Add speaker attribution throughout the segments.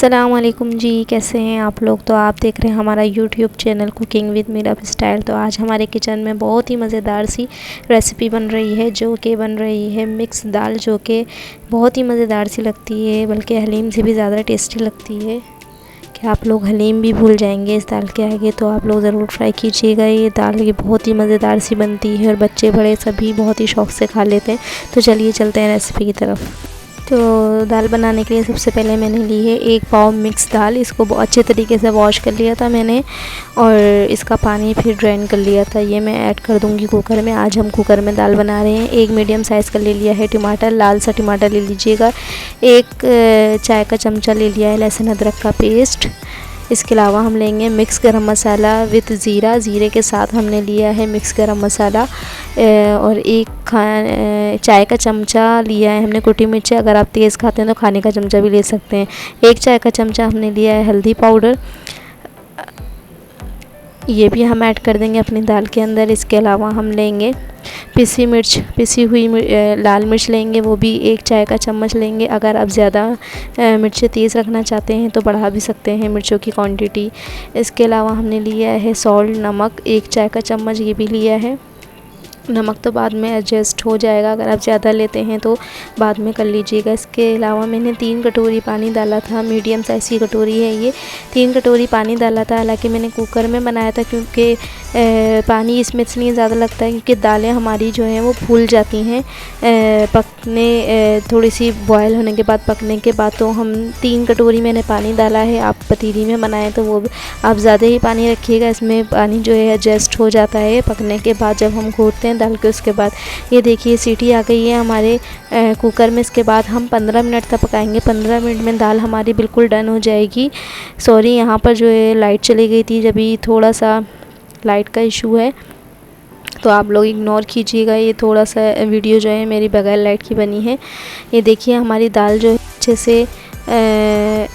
Speaker 1: अस्सलाम वालेकुम जी, कैसे हैं आप लोग। तो आप देख रहे हैं हमारा YouTube channel cooking with Meera style. तो आज हमारे किचन में बहुत ही मज़ेदार सी रेसिपी बन रही है, जो कि बन रही है मिक्स दाल, जो कि बहुत ही मज़ेदार सी लगती है, बल्कि हलीम से भी ज़्यादा टेस्टी लगती है कि आप लोग हलीम भी भूल जाएंगे इस दाल के आगे। तो आप लोग ज़रूर ट्राई कीजिएगा। ये दाल ये बहुत ही मज़ेदार सी बनती है और बच्चे बड़े सभी बहुत ही शौक़ से खा लेते हैं। तो चलिए चलते हैं रेसिपी की तरफ। तो दाल बनाने के लिए सबसे पहले मैंने ली है 1 पाव मिक्स दाल। इसको अच्छे तरीके से वॉश कर लिया था मैंने और इसका पानी फिर ड्रेन कर लिया था। ये मैं ऐड कर दूंगी कुकर में। आज हम कुकर में दाल बना रहे हैं। 1 मीडियम साइज़ का ले लिया है टमाटर, लाल सा टमाटर ले लीजिएगा। 1 चाय का चमचा ले लिया है लहसुन अदरक का पेस्ट। इसके अलावा हम लेंगे मिक्स गरम मसाला विद ज़ीरा। ज़ीरे के साथ हमने लिया है मिक्स गरम मसाला और 1 चाय का चमचा लिया है हमने कुटी मिर्ची। अगर आप तेज़ खाते हैं तो खाने का चमचा भी ले सकते हैं। 1 चाय का चमचा हमने लिया है हल्दी पाउडर, ये भी हम ऐड कर देंगे अपनी दाल के अंदर। इसके अलावा हम लेंगे पिसी हुई लाल मिर्च लेंगे, वो भी 1 चाय का चम्मच लेंगे। अगर आप ज़्यादा मिर्चें तेज़ रखना चाहते हैं तो बढ़ा भी सकते हैं मिर्चों की क्वांटिटी। इसके अलावा हमने लिया है सॉल्ट, नमक 1 चाय का चम्मच, ये भी लिया है। नमक तो बाद में एडजस्ट हो जाएगा, अगर आप ज़्यादा लेते हैं तो बाद में कर लीजिएगा। इसके अलावा मैंने 3 कटोरी पानी डाला था, मीडियम साइज़ की कटोरी है ये। 3 कटोरी पानी डाला था। हालांकि मैंने कुकर में बनाया था क्योंकि पानी इसमें इसलिए ज़्यादा लगता है क्योंकि दालें हमारी जो हैं वो फूल जाती हैं पकने, थोड़ी सी बॉयल होने के बाद, पकने के बाद। तो हम 3 कटोरी मैंने पानी डाला है। आप पतीली में बनाएं तो वो आप ज़्यादा ही पानी रखिएगा, इसमें पानी जो है एडजस्ट हो जाता है पकने के बाद जब हम घोटते हैं दाल के। उसके बाद ये देखिए सीटी आ गई है हमारे कुकर में। इसके बाद हम 15 मिनट तक पकाएंगे। 15 मिनट में दाल हमारी बिल्कुल डन हो जाएगी। सॉरी, यहाँ पर जो है लाइट चली गई थी, जब थोड़ा सा लाइट का इशू है तो आप लोग इग्नोर कीजिएगा। ये थोड़ा सा वीडियो जो है मेरी बगैर लाइट की बनी है। ये देखिए हमारी दाल जो है अच्छे से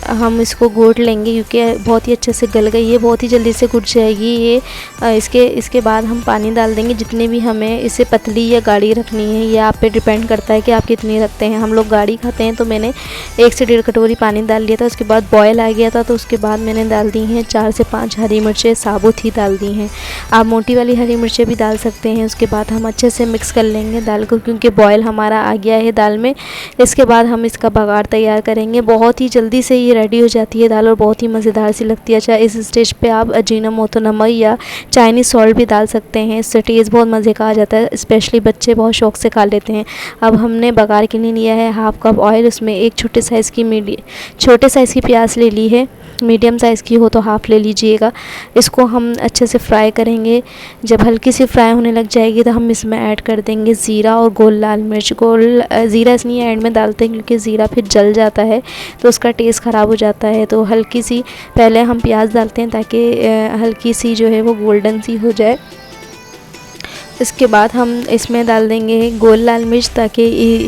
Speaker 1: हम इसको घोट लेंगे क्योंकि बहुत ही अच्छे से गल गई है, बहुत ही जल्दी से घुट जाएगी ये। इसके बाद हम पानी डाल देंगे जितने भी हमें इसे पतली या गाढ़ी रखनी है। ये आप पे डिपेंड करता है कि आप कितनी रखते हैं। हम लोग गाढ़ी खाते हैं तो मैंने 1 से 1.5 कटोरी पानी डाल लिया था। उसके बाद बॉयल आ गया था तो उसके बाद मैंने डाल दी हैं 4 से 5 हरी मिर्चें साबुत ही डाल दी हैं। आप मोटी वाली हरी मिर्चें भी डाल सकते हैं। उसके बाद हम अच्छे से मिक्स कर लेंगे दाल को क्योंकि बॉयल हमारा आ गया है दाल में। इसके बाद हम इसका बघार तैयार करेंगे। बहुत ही जल्दी से ये रेडी हो जाती है दाल और बहुत ही मज़ेदार सी लगती है। अच्छा, इस स्टेज पे आप अजीनोमोटो नमक या चाइनीज़ सॉल्ट भी डाल सकते हैं, इससे टेस्ट बहुत मज़े का आ जाता है। स्पेशली बच्चे बहुत शौक़ से खा लेते हैं। अब हमने बघार के लिए लिया है 1/2 कप ऑयल। उसमें 1 छोटे साइज़ की प्याज ले ली है, मीडियम साइज़ की हो तो हाफ़ ले लीजिएगा। इसको हम अच्छे से फ्राई करेंगे। जब हल्की सी फ्राई होने लग जाएगी तो हम इसमें ऐड कर देंगे ज़ीरा और गोल लाल मिर्च। ज़ीरा इसलिए ऐड में डालते हैं क्योंकि ज़ीरा फिर जल जाता है तो उसका टेस्ट ख़राब हो जाता है। तो हल्की सी पहले हम प्याज डालते हैं ताकि हल्की सी जो है वो गोल्डन सी हो जाए। इसके बाद हम इसमें डाल देंगे गोल लाल मिर्च ताकि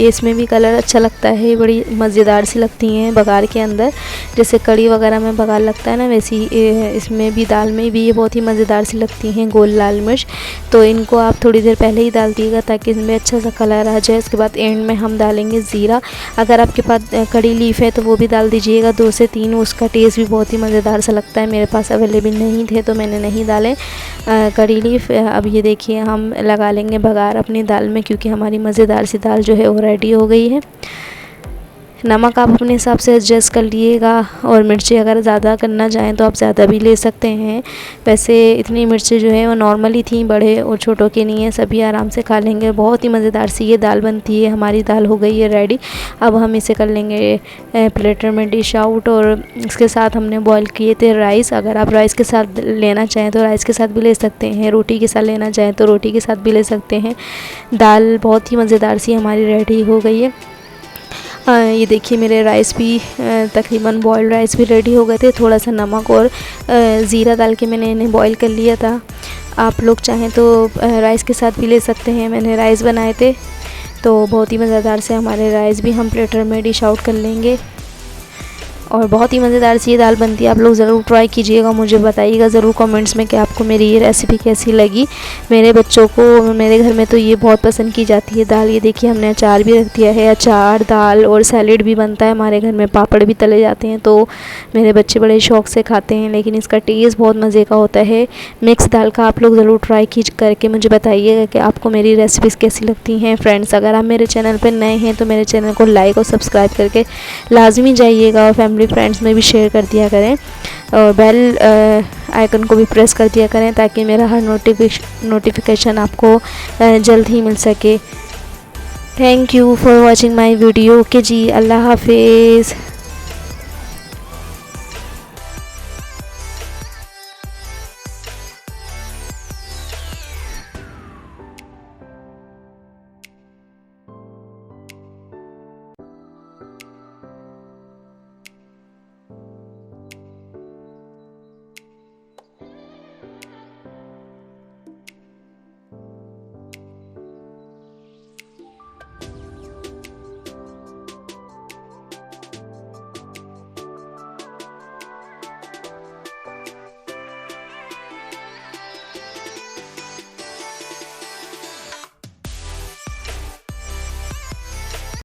Speaker 1: इसमें भी कलर अच्छा लगता है। बड़ी मज़ेदार सी लगती हैं बघार के अंदर, जैसे कड़ी वगैरह में बघार लगता है ना, वैसी इसमें भी दाल में भी ये बहुत ही मज़ेदार सी लगती हैं गोल लाल मिर्च। तो इनको आप थोड़ी देर पहले ही डाल दिएगा ताकि इसमें अच्छा सा कलर आ जाए। उसके बाद एंड में हम डालेंगे ज़ीरा। अगर आपके पास कड़ी लीफ है तो वो भी डाल दीजिएगा 2 से 3, उसका टेस्ट भी बहुत ही मज़ेदार सा लगता है। मेरे पास अवेलेबल नहीं थे तो मैंने नहीं डाले कड़ी लीफ। अब ये देखिए हम लगा लेंगे बघार अपनी दाल में क्योंकि हमारी मज़ेदार सी दाल जो है वो रेडी हो गई है। नमक आप अपने हिसाब से एडजस्ट कर लिएगा और मिर्ची अगर ज़्यादा करना चाहें तो आप ज़्यादा भी ले सकते हैं। वैसे इतनी मिर्ची जो है वो नॉर्मली थी, बड़े और छोटों के नहीं है, सभी आराम से खा लेंगे। बहुत ही मज़ेदार सी ये दाल बनती है। हमारी दाल हो गई है रेडी। अब हम इसे कर लेंगे प्लेटर में डिश आउट। और इसके साथ हमने बॉईल किए थे राइस। अगर आप राइस के साथ लेना चाहें तो राइस के साथ भी ले सकते हैं, रोटी के साथ लेना चाहें तो रोटी के साथ भी ले सकते हैं। दाल बहुत ही मज़ेदार सी हमारी रेडी हो गई है। ये देखिए मेरे राइस भी तकरीबन बॉइल्ड राइस भी रेडी हो गए थे। थोड़ा सा नमक और ज़ीरा डाल के मैंने इन्हें बॉईल कर लिया था। आप लोग चाहें तो राइस के साथ भी ले सकते हैं। मैंने राइस बनाए थे तो बहुत ही मज़ेदार से हमारे राइस भी हम प्लेटर में डिश आउट कर लेंगे। और बहुत ही मज़ेदार सी ये दाल बनती है। आप लोग ज़रूर ट्राई कीजिएगा, मुझे बताइएगा ज़रूर कमेंट्स में कि आपको मेरी ये रेसिपी कैसी लगी। मेरे बच्चों को मेरे घर में तो ये बहुत पसंद की जाती है दाल। ये देखिए हमने अचार भी रख दिया है, अचार, दाल और सैलेड भी बनता है हमारे घर में, पापड़ भी तले जाते हैं, तो मेरे बच्चे बड़े शौक़ से खाते हैं। लेकिन इसका टेस्ट बहुत मज़े का होता है। मिक्स दाल का आप लोग ज़रूर ट्राई करके मुझे बताइएगा कि आपको मेरी रेसिपीज़ कैसी लगती हैं। फ्रेंड्स, अगर आप मेरे चैनल पर नए हैं तो मेरे चैनल को लाइक और सब्सक्राइब करके लाजमी जाइएगा, और फैमिली फ्रेंड्स में भी शेयर कर दिया करें, और बेल आइकन को भी प्रेस कर दिया करें ताकि मेरा हर नोटिफिकेशन आपको जल्द ही मिल सके। Thank you for watching my video. Okay ji, अल्लाह हाफिज़।